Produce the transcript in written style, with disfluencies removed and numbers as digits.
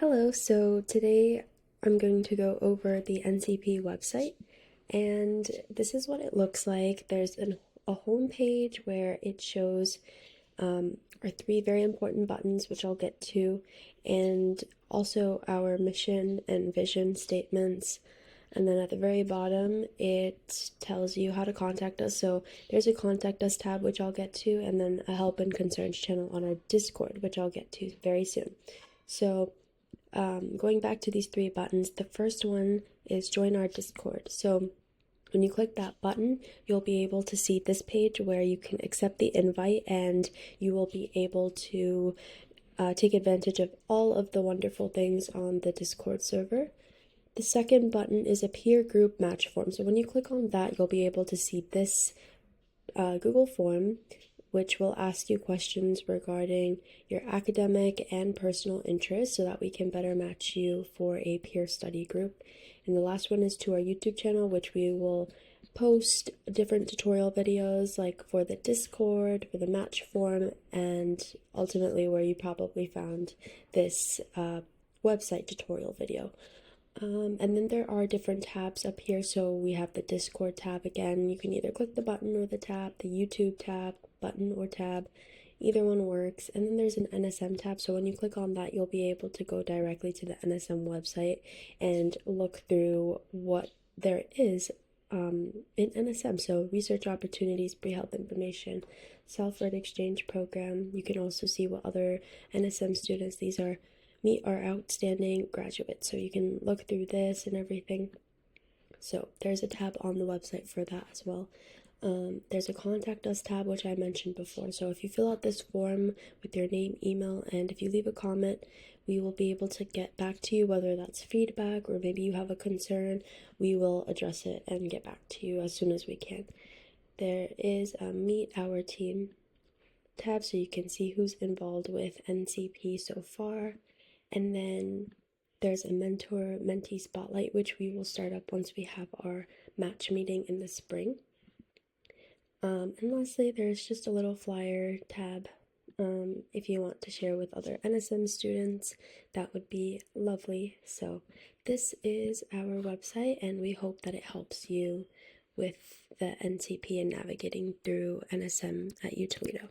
Hello, so today I'm going to go over the NCP website, and this is what it looks like. There's a home page where it shows our three very important buttons, which I'll get to, and also our mission and vision statements. And then at the very bottom, it tells you how to contact us. So there's a contact us tab, which I'll get to, and then a help and concerns channel on our Discord, which I'll get to very soon. So going back to these three buttons, the first one is join our Discord. So when you click that button, you'll be able to see this page where you can accept the invite and you will be able to take advantage of all of the wonderful things on the Discord server. The second button is a peer group match form. So when you click on that, you'll be able to see this Google form, which will ask you questions regarding your academic and personal interests so that we can better match you for a peer study group. And the last one is to our YouTube channel, which we will post different tutorial videos like for the Discord, for the match form, and ultimately where you probably found this website tutorial video. And then there are different tabs up here. So we have the Discord tab again. You can either click the button or the tab, the YouTube tab, button or tab. Either one works. And then there's an NSM tab. So when you click on that, you'll be able to go directly to the NSM website and look through what there is in NSM. So research opportunities, pre-health information, Salford Exchange Program. You can also see what other NSM students, these are meet our outstanding graduates. So you can look through this and everything. So there's a tab on the website for that as well. There's a contact us tab, which I mentioned before. So if you fill out this form with your name, email, and if you leave a comment, we will be able to get back to you, whether that's feedback or maybe you have a concern. We will address it and get back to you as soon as we can. There is a meet our team tab, so you can see who's involved with NCP so far. And then there's a mentor-mentee spotlight, which we will start up once we have our match meeting in the spring. And lastly, there's just a little flyer tab. If you want to share with other NSM students, that would be lovely. So this is our website, and we hope that it helps you with the NCP and navigating through NSM at Toledo.